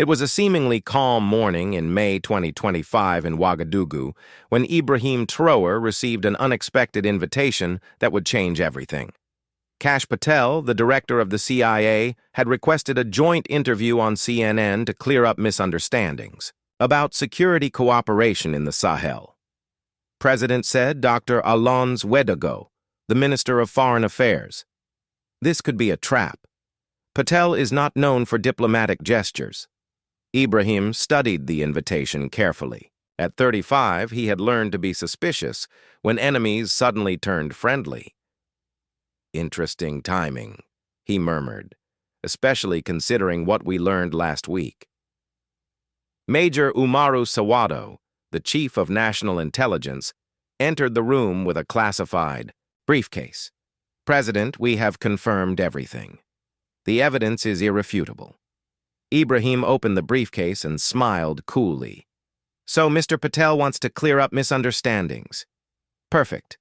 It was a seemingly calm morning in May 2025 in Ouagadougou when IBRAHIM TRAORE received an unexpected invitation that would change everything. Kash Patel, the director of the CIA, had requested a joint interview on CNN to clear up misunderstandings about security cooperation in the Sahel. President said Dr. Alphonse Ouedraogo, the Minister of Foreign Affairs. This could be a trap. Patel is not known for diplomatic gestures. IBRAHIM studied the invitation carefully. At 35, he had learned to be suspicious when enemies suddenly turned friendly. "Interesting timing," he murmured, especially considering what we learned last week. Major Umaru Sawado, the chief of national intelligence, entered the room with a classified briefcase. "President, we have confirmed everything. The evidence is irrefutable." IBRAHIM opened the briefcase and smiled coolly. "So Mr. Patel wants to clear up misunderstandings. Perfect.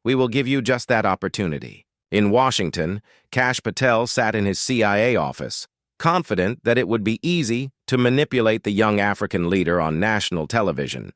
We will give you just that opportunity." In Washington, Kash Patel sat in his CIA office, confident that it would be easy to manipulate the young African leader on national television.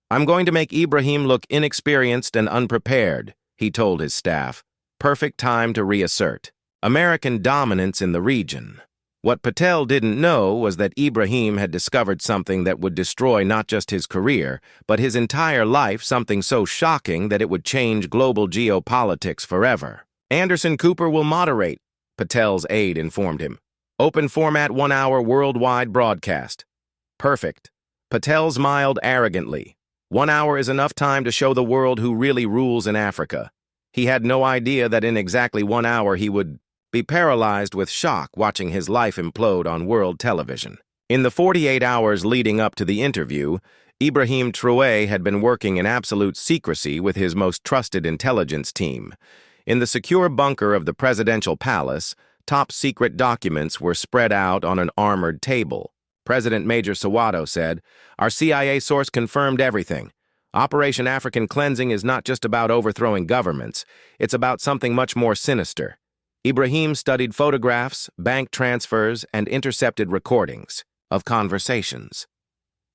"I'm going to make IBRAHIM look inexperienced and unprepared," he told his staff. "Perfect time to reassert American dominance in the region." What Patel didn't know was that IBRAHIM had discovered something that would destroy not just his career, but his entire life, something so shocking that it would change global geopolitics forever. "Anderson Cooper will moderate," Patel's aide informed him. "Open format 1-hour worldwide broadcast." "Perfect." Patel smiled arrogantly. 1 hour is enough time to show the world who really rules in Africa. He had no idea that in exactly 1 hour he would be paralyzed with shock watching his life implode on world television. In the 48 hours leading up to the interview, IBRAHIM TRAORE had been working in absolute secrecy with his most trusted intelligence team. In the secure bunker of the presidential palace, top-secret documents were spread out on an armored table. President Major Sawado said, "Our CIA source confirmed everything. Operation African Cleansing is not just about overthrowing governments. It's about something much more sinister." IBRAHIM studied photographs, bank transfers, and intercepted recordings of conversations.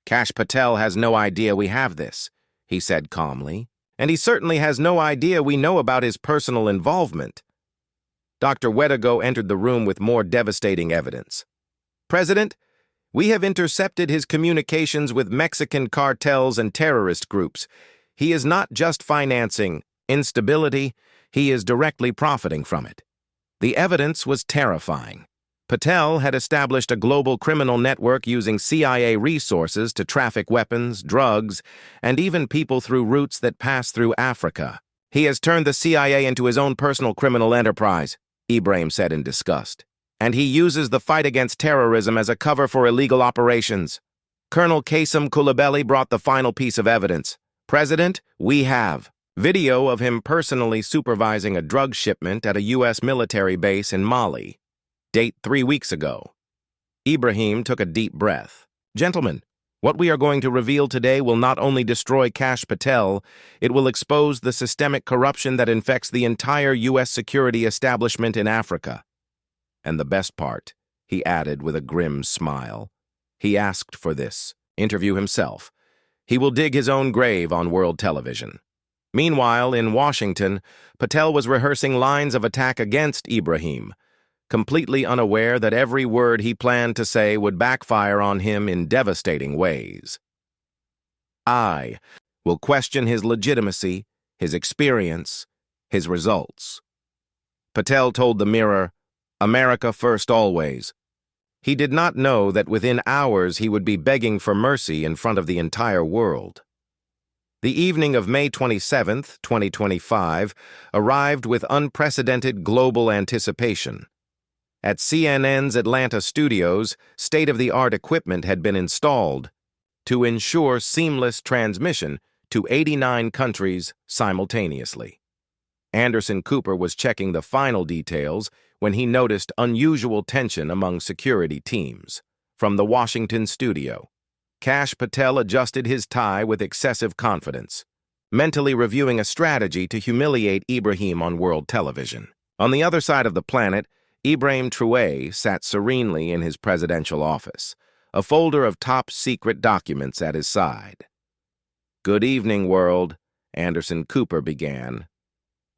"Kash Patel has no idea we have this," he said calmly, "and he certainly has no idea we know about his personal involvement." Dr. Ouedraogo entered the room with more devastating evidence. "President, we have intercepted his communications with Mexican cartels and terrorist groups. He is not just financing instability, he is directly profiting from it." The evidence was terrifying. Patel had established a global criminal network using CIA resources to traffic weapons, drugs, and even people through routes that pass through Africa. "He has turned the CIA into his own personal criminal enterprise," IBRAHIM said in disgust. "And he uses the fight against terrorism as a cover for illegal operations." Colonel Kasem Koulibaly brought the final piece of evidence. "President, we have video of him personally supervising a drug shipment at a U.S. military base in Mali. Date 3 weeks ago." IBRAHIM took a deep breath. "Gentlemen, what we are going to reveal today will not only destroy Kash Patel, it will expose the systemic corruption that infects the entire U.S. security establishment in Africa. And the best part," he added with a grim smile, "he asked for this interview himself. He will dig his own grave on world television." Meanwhile, in Washington, Patel was rehearsing lines of attack against IBRAHIM, completely unaware that every word he planned to say would backfire on him in devastating ways. "I will question his legitimacy, his experience, his results." Patel told the Mirror, "America first always." He did not know that within hours he would be begging for mercy in front of the entire world. The evening of May 27, 2025, arrived with unprecedented global anticipation. At CNN's Atlanta studios, state-of-the-art equipment had been installed to ensure seamless transmission to 89 countries simultaneously. Anderson Cooper was checking the final details when he noticed unusual tension among security teams. From the Washington studio, Kash Patel adjusted his tie with excessive confidence, mentally reviewing a strategy to humiliate IBRAHIM on world television. On the other side of the planet, IBRAHIM TRAORE sat serenely in his presidential office, a folder of top-secret documents at his side. "Good evening, world," Anderson Cooper began.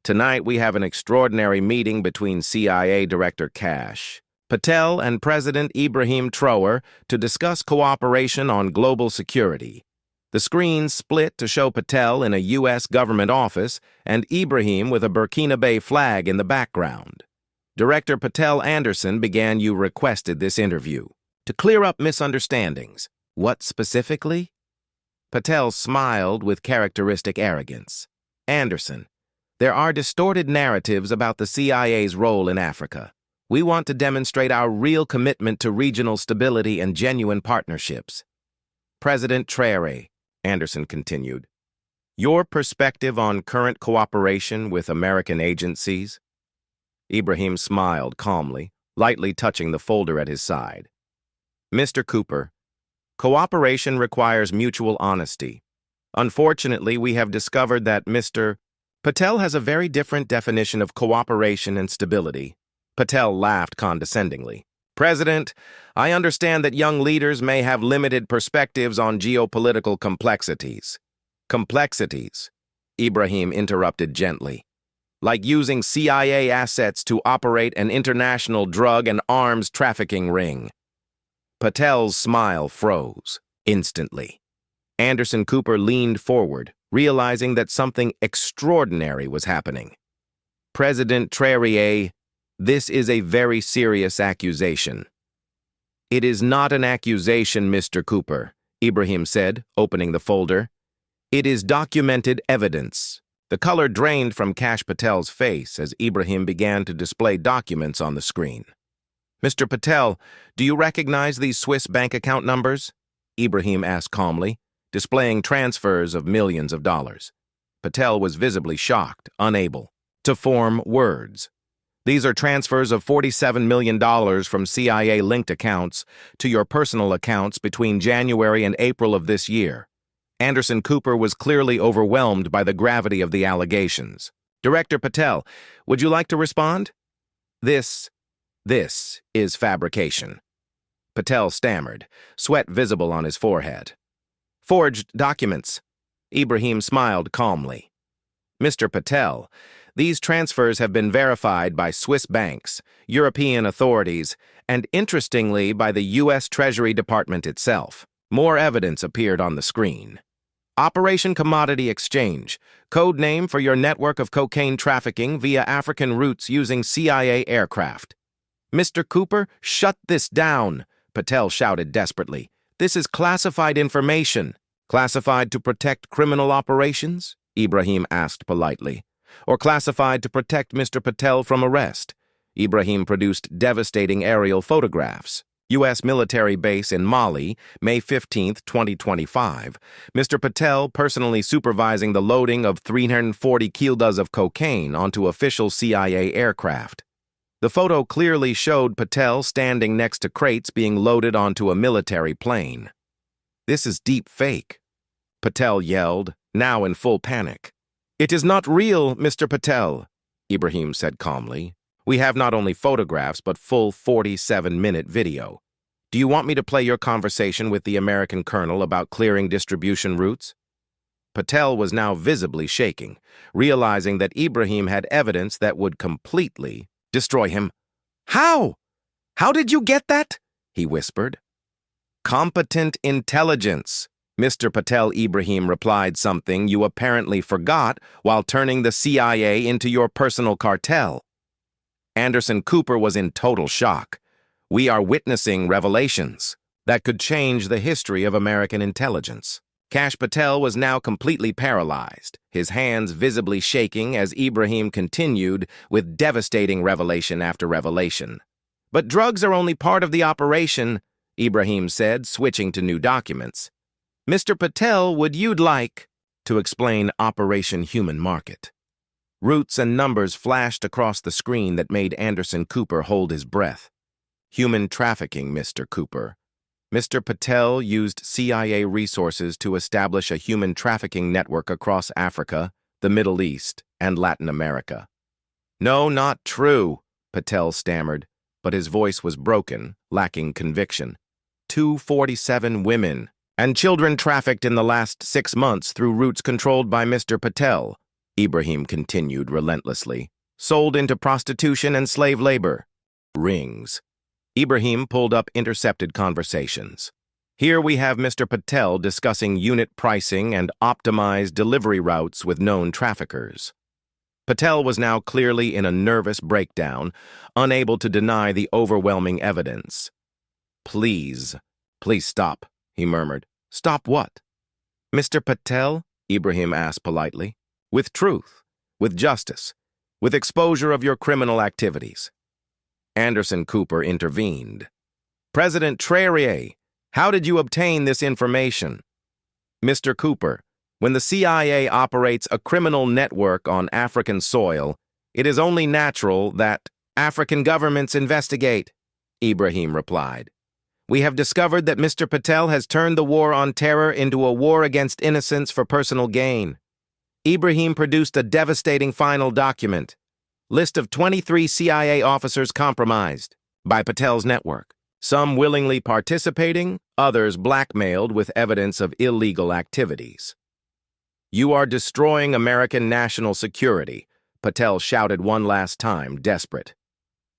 "Tonight we have an extraordinary meeting between CIA Director Kash Patel and President IBRAHIM TraorE to discuss cooperation on global security." The screen split to show Patel in a U.S. government office and IBRAHIM with a Burkina flag in the background. Director Patel Anderson began. "You requested this interview to clear up misunderstandings. What specifically?" Patel smiled with characteristic arrogance. "Anderson, there are distorted narratives about the CIA's role in Africa. We want to demonstrate our real commitment to regional stability and genuine partnerships." "President Traoré," Anderson continued, "your perspective on current cooperation with American agencies?" IBRAHIM smiled calmly, lightly touching the folder at his side. "Mr. Cooper, cooperation requires mutual honesty. Unfortunately, we have discovered that Mr. Patel has a very different definition of cooperation and stability." Patel laughed condescendingly. "President, I understand that young leaders may have limited perspectives on geopolitical complexities." "Complexities?" IBRAHIM interrupted gently. "Like using CIA assets to operate an international drug and arms trafficking ring." Patel's smile froze instantly. Anderson Cooper leaned forward, realizing that something extraordinary was happening. "President Traoré, this is a very serious accusation." "It is not an accusation, Mr. Cooper," IBRAHIM said, opening the folder. "It is documented evidence." The color drained from Kash Patel's face as IBRAHIM began to display documents on the screen. "Mr. Patel, do you recognize these Swiss bank account numbers?" IBRAHIM asked calmly, displaying transfers of millions of dollars. Patel was visibly shocked, unable to form words. "These are transfers of $47 million from CIA-linked accounts to your personal accounts between January and April of this year." Anderson Cooper was clearly overwhelmed by the gravity of the allegations. "Director Patel, would you like to respond?" This is fabrication." Patel stammered, sweat visible on his forehead. "Forged documents." IBRAHIM smiled calmly. "Mr. Patel, these transfers have been verified by Swiss banks, European authorities, and interestingly by the U.S. Treasury Department itself." More evidence appeared on the screen. "Operation Commodity Exchange, code name for your network of cocaine trafficking via African routes using CIA aircraft." "Mr. Cooper, shut this down," Patel shouted desperately. "This is classified information." "Classified to protect criminal operations?" IBRAHIM asked politely. "Or classified to protect Mr. Patel from arrest?" IBRAHIM produced devastating aerial photographs. U.S. military base in Mali, May 15, 2025. Mr. Patel personally supervising the loading of 340 kilos of cocaine onto official CIA aircraft. The photo clearly showed Patel standing next to crates being loaded onto a military plane. "This is deep fake," Patel yelled, now in full panic. "It is not real, Mr. Patel," IBRAHIM said calmly. "We have not only photographs, but full 47-minute video. Do you want me to play your conversation with the American colonel about clearing distribution routes?" Patel was now visibly shaking, realizing that IBRAHIM had evidence that would completely destroy him. "How? How did you get that?" he whispered. "Competent intelligence." Mr. Patel IBRAHIM replied, "Something you apparently forgot while turning the CIA into your personal cartel." Anderson Cooper was in total shock. "We are witnessing revelations that could change the history of American intelligence." Kash Patel was now completely paralyzed, his hands visibly shaking as IBRAHIM continued with devastating revelation after revelation. "But drugs are only part of the operation," IBRAHIM said, switching to new documents. "Mr. Patel, would you like to explain Operation Human Market?" Roots and numbers flashed across the screen that made Anderson Cooper hold his breath. "Human trafficking, Mr. Cooper. Mr. Patel used CIA resources to establish a human trafficking network across Africa, the Middle East, and Latin America." "No, not true," Patel stammered, but his voice was broken, lacking conviction. 247 women and children trafficked in the last 6 months through routes controlled by Mr. Patel, Ibrahim continued relentlessly, sold into prostitution and slave labor. Rings. Ibrahim pulled up intercepted conversations. Here we have Mr. Patel discussing unit pricing and optimized delivery routes with known traffickers. Patel was now clearly in a nervous breakdown, unable to deny the overwhelming evidence. Please stop, he murmured. Stop what? Mr. Patel, Ibrahim asked politely. With truth, with justice, with exposure of your criminal activities. Anderson Cooper intervened. President Traoré, how did you obtain this information? Mr. Cooper, when the CIA operates a criminal network on African soil, it is only natural that African governments investigate, Ibrahim replied. We have discovered that Mr. Patel has turned the war on terror into a war against innocence for personal gain. Ibrahim produced a devastating final document. List of 23 CIA officers compromised by Patel's network, some willingly participating, others blackmailed with evidence of illegal activities. You are destroying American national security, Patel shouted one last time, desperate.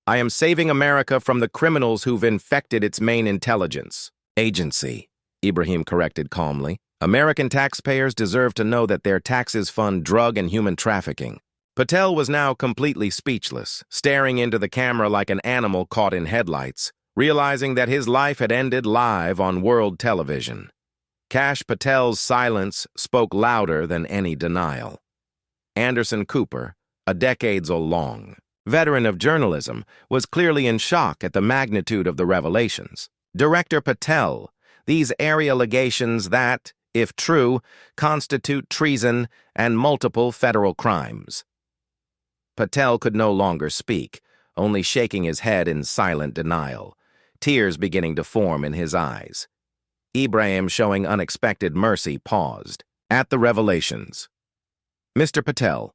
I am saving America from the criminals who've infected its main intelligence agency, Ibrahim corrected calmly. American taxpayers deserve to know that their taxes fund drug and human trafficking. Patel was now completely speechless, staring into the camera like an animal caught in headlights, realizing that his life had ended live on world television. Kash Patel's silence spoke louder than any denial. Anderson Cooper, a decades-long veteran of journalism, was clearly in shock at the magnitude of the revelations. Director Patel, these airy allegations that, if true, constitute treason and multiple federal crimes. Patel could no longer speak, only shaking his head in silent denial, tears beginning to form in his eyes. Ibrahim, showing unexpected mercy, paused. At the revelations. Mr. Patel,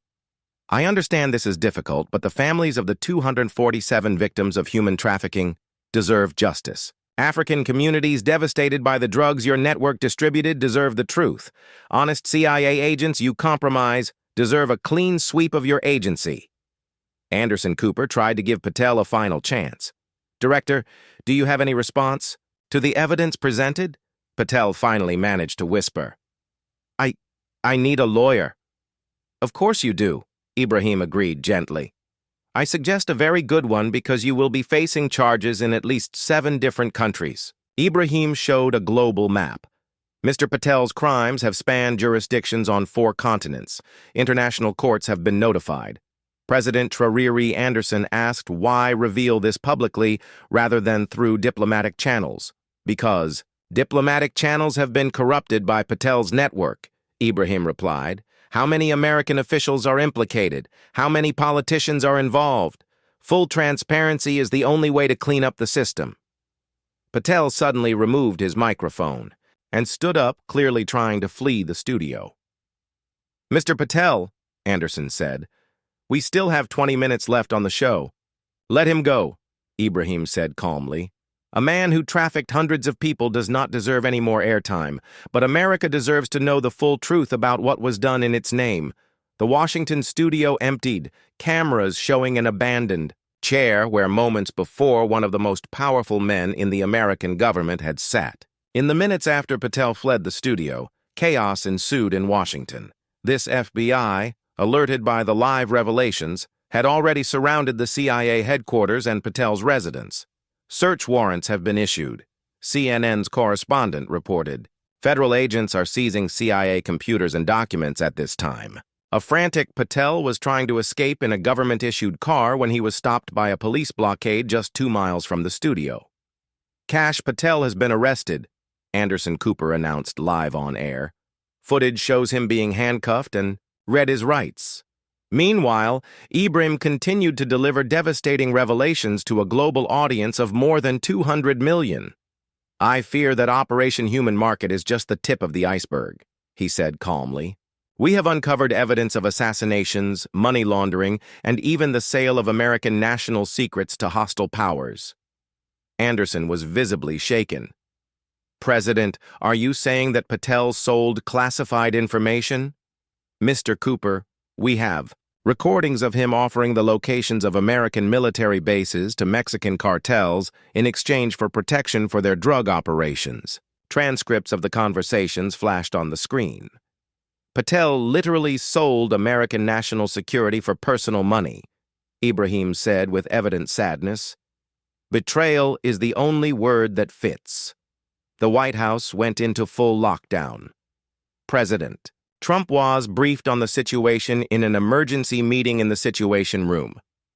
I understand this is difficult, but the families of the 247 victims of human trafficking deserve justice. African communities devastated by the drugs your network distributed deserve the truth. Honest CIA agents you compromise deserve a clean sweep of your agency. Anderson Cooper tried to give Patel a final chance. Director, do you have any response to the evidence presented? Patel finally managed to whisper. I need a lawyer. Of course you do, Ibrahim agreed gently. I suggest a very good one because you will be facing charges in at least 7 different countries. Ibrahim showed a global map. Mr. Patel's crimes have spanned jurisdictions on 4 continents. International courts have been notified. President Traoré Anderson asked why reveal this publicly rather than through diplomatic channels. Because diplomatic channels have been corrupted by Patel's network, Ibrahim replied. How many American officials are implicated? How many politicians are involved? Full transparency is the only way to clean up the system. Patel suddenly removed his microphone and stood up, clearly trying to flee the studio. Mr. Patel, Anderson said, we still have 20 minutes left on the show. Let him go, Ibrahim said calmly. A man who trafficked hundreds of people does not deserve any more airtime, but America deserves to know the full truth about what was done in its name. The Washington studio emptied, cameras showing an abandoned chair where moments before one of the most powerful men in the American government had sat. In the minutes after Patel fled the studio, chaos ensued in Washington. This FBI, alerted by the live revelations, had already surrounded the CIA headquarters and Patel's residence. Search warrants have been issued, CNN's correspondent reported. Federal agents are seizing CIA computers and documents at this time. A frantic Patel was trying to escape in a government-issued car when he was stopped by a police blockade just 2 miles from the studio. Kash Patel has been arrested, Anderson Cooper announced live on air. Footage shows him being handcuffed and read his rights. Meanwhile, Ibrahim continued to deliver devastating revelations to a global audience of more than 200 million. I fear that Operation Human Market is just the tip of the iceberg, he said calmly. We have uncovered evidence of assassinations, money laundering, and even the sale of American national secrets to hostile powers. Anderson was visibly shaken. President, are you saying that Patel sold classified information? Mr. Cooper, we have recordings of him offering the locations of American military bases to Mexican cartels in exchange for protection for their drug operations. Transcripts of the conversations flashed on the screen. Patel literally sold American national security for personal money, Ibrahim said with evident sadness. Betrayal is the only word that fits. The White House went into full lockdown. President, Trump was briefed on the situation in an emergency meeting in the Situation Room.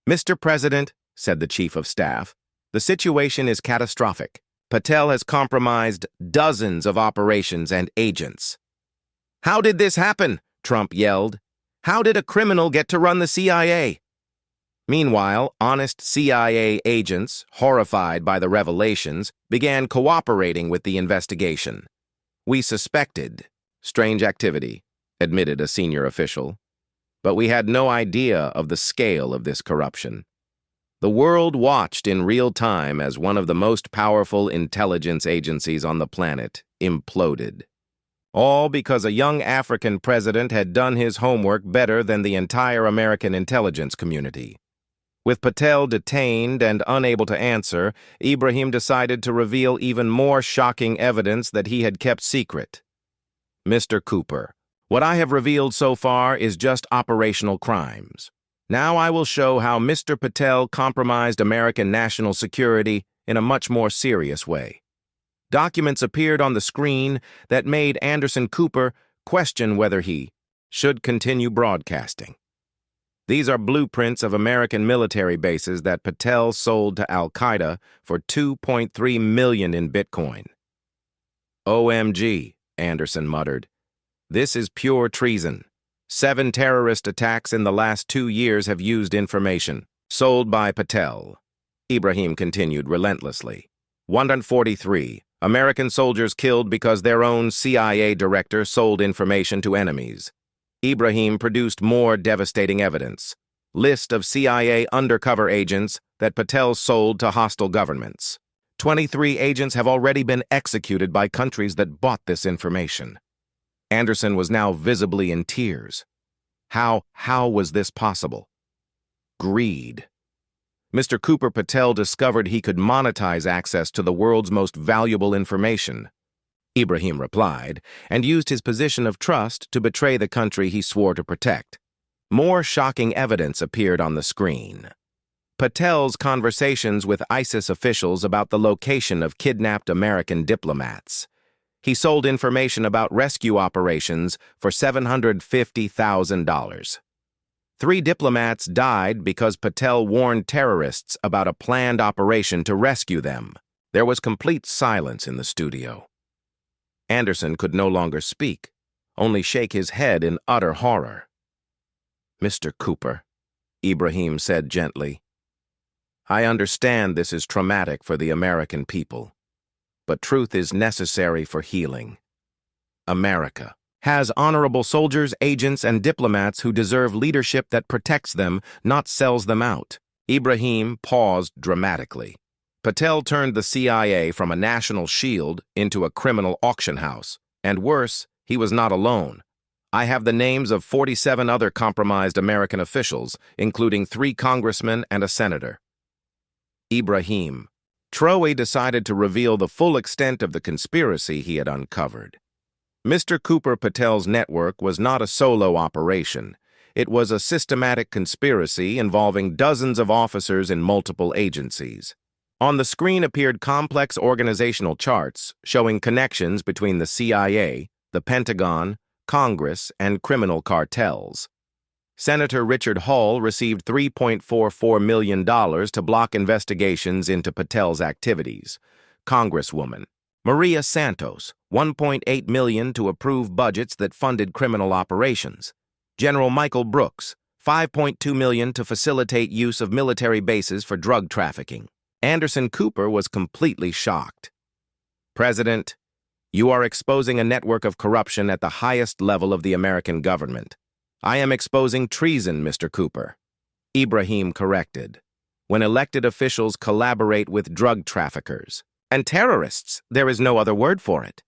Mr. President, said the Chief of Staff, the situation is catastrophic. Patel has compromised dozens of operations and agents. How did this happen? Trump yelled. How did a criminal get to run the CIA? Meanwhile, honest CIA agents, horrified by the revelations, began cooperating with the investigation. We suspected strange activity, admitted a senior official, but we had no idea of the scale of this corruption. The world watched in real time as one of the most powerful intelligence agencies on the planet imploded. All because a young African president had done his homework better than the entire American intelligence community. With Patel detained and unable to answer, Ibrahim decided to reveal even more shocking evidence that he had kept secret. Mr. Cooper, what I have revealed so far is just operational crimes. Now I will show how Mr. Patel compromised American national security in a much more serious way. Documents appeared on the screen that made Anderson Cooper question whether he should continue broadcasting. These are blueprints of American military bases that Patel sold to Al-Qaeda for $2.3 million in Bitcoin. OMG, Anderson muttered. This is pure treason. 7 terrorist attacks in the last 2 years have used information sold by Patel. Ibrahim continued relentlessly. 143. American soldiers killed because their own CIA director sold information to enemies. Ibrahim produced more devastating evidence. List of CIA undercover agents that Patel sold to hostile governments. 23 agents have already been executed by countries that bought this information. Anderson was now visibly in tears. How was this possible? Greed. Mr. Cooper Patel discovered he could monetize access to the world's most valuable information. Ibrahim replied, and used his position of trust to betray the country he swore to protect. More shocking evidence appeared on the screen. Patel's conversations with ISIS officials about the location of kidnapped American diplomats. He sold information about rescue operations for $750,000. 3 diplomats died because Patel warned terrorists about a planned operation to rescue them. There was complete silence in the studio. Anderson could no longer speak, only shake his head in utter horror. Mr. Cooper, Ibrahim said gently, I understand this is traumatic for the American people, but truth is necessary for healing. America has honorable soldiers, agents, and diplomats who deserve leadership that protects them, not sells them out. Ibrahim paused dramatically. Patel turned the CIA from a national shield into a criminal auction house. And worse, he was not alone. I have the names of 47 other compromised American officials, including 3 congressmen and a senator. Ibrahim Traoré decided to reveal the full extent of the conspiracy he had uncovered. Mr. Cooper Patel's network was not a solo operation. It was a systematic conspiracy involving dozens of officers in multiple agencies. On the screen appeared complex organizational charts showing connections between the CIA, the Pentagon, Congress, and criminal cartels. Senator Richard Hall received $3.44 million to block investigations into Patel's activities. Congresswoman Maria Santos, $1.8 million to approve budgets that funded criminal operations. General Michael Brooks, $5.2 million to facilitate use of military bases for drug trafficking. Anderson Cooper was completely shocked. President, you are exposing a network of corruption at the highest level of the American government. I am exposing treason, Mr. Cooper. Ibrahim corrected. When elected officials collaborate with drug traffickers, And terrorists, there is no other word for it.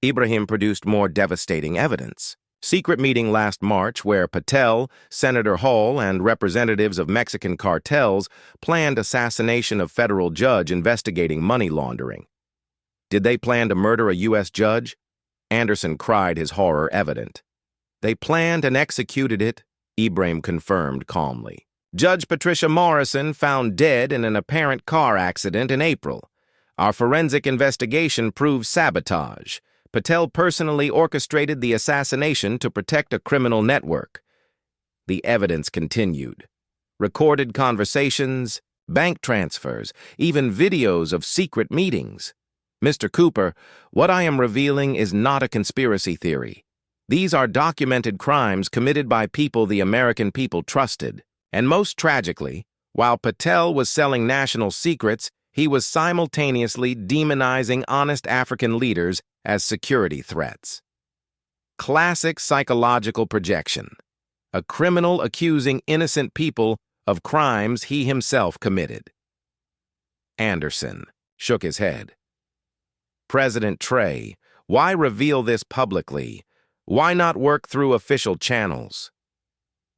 Ibrahim produced more devastating evidence. Secret meeting last March where Patel, Senator Hall, and representatives of Mexican cartels planned assassination of federal judge investigating money laundering. Did they plan to murder a U.S. judge? Anderson cried, his horror evident. They planned and executed it, Ibrahim confirmed calmly. Judge Patricia Morrison found dead in an apparent car accident in April. Our forensic investigation proves sabotage. Patel personally orchestrated the assassination to protect a criminal network. The evidence continued. Recorded conversations, bank transfers, even videos of secret meetings. Mr. Cooper, what I am revealing is not a conspiracy theory. These are documented crimes committed by people the American people trusted. And most tragically, while Patel was selling national secrets, he was simultaneously demonizing honest African leaders as security threats. Classic psychological projection. A criminal accusing innocent people of crimes he himself committed. Anderson shook his head. President Traore, why reveal this publicly? Why not work through official channels?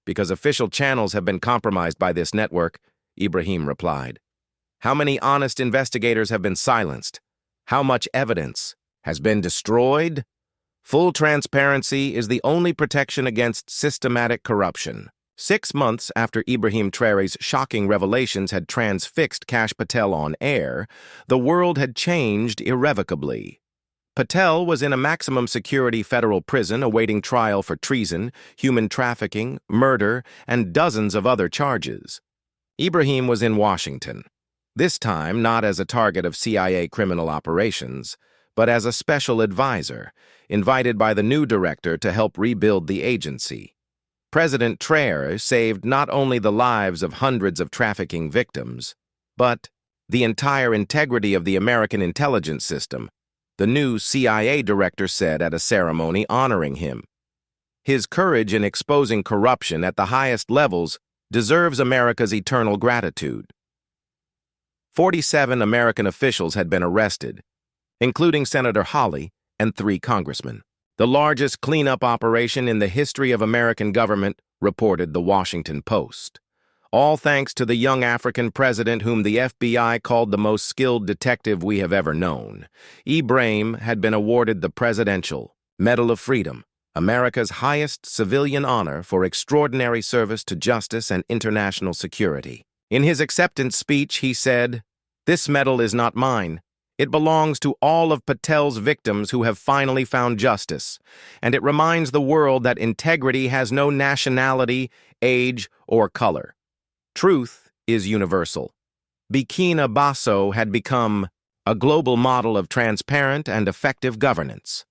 Because official channels have been compromised by this network, Ibrahim replied. How many honest investigators have been silenced? How much evidence has been destroyed? Full transparency is the only protection against systematic corruption. 6 months after Ibrahim Traore's shocking revelations had transfixed Kash Patel on air, the world had changed irrevocably. Patel was in a maximum security federal prison awaiting trial for treason, human trafficking, murder, and dozens of other charges. Ibrahim was in Washington, this time not as a target of CIA criminal operations, but as a special advisor, invited by the new director to help rebuild the agency. President Traore saved not only the lives of hundreds of trafficking victims, but the entire integrity of the American intelligence system, the new CIA director said at a ceremony honoring him. His courage in exposing corruption at the highest levels deserves America's eternal gratitude. 47 American officials had been arrested, including Senator Hawley and 3 congressmen. The largest cleanup operation in the history of American government, reported the Washington Post. All thanks to the young African president whom the FBI called the most skilled detective we have ever known. Ibrahim had been awarded the Presidential Medal of Freedom, America's highest civilian honor for extraordinary service to justice and international security. In his acceptance speech, he said, "This medal is not mine. It belongs to all of Patel's victims who have finally found justice, and it reminds the world that integrity has no nationality, age, or color. Truth is universal." Burkina Faso had become a global model of transparent and effective governance.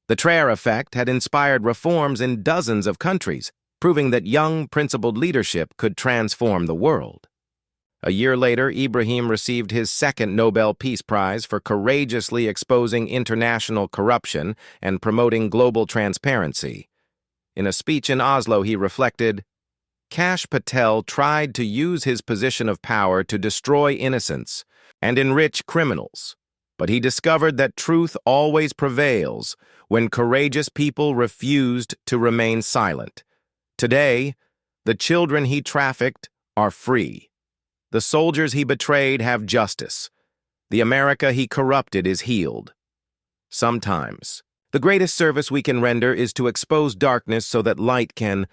The Traore effect had inspired reforms in dozens of countries, proving that young, principled leadership could transform the world. A year later, Ibrahim received his second Nobel Peace Prize for courageously exposing international corruption and promoting global transparency. In a speech in Oslo, he reflected, "Kash Patel tried to use his position of power to destroy innocence and enrich criminals, but he discovered that truth always prevails when courageous people refused to remain silent. Today, the children he trafficked are free. The soldiers he betrayed have justice. The America he corrupted is healed. Sometimes, the greatest service we can render is to expose darkness so that light can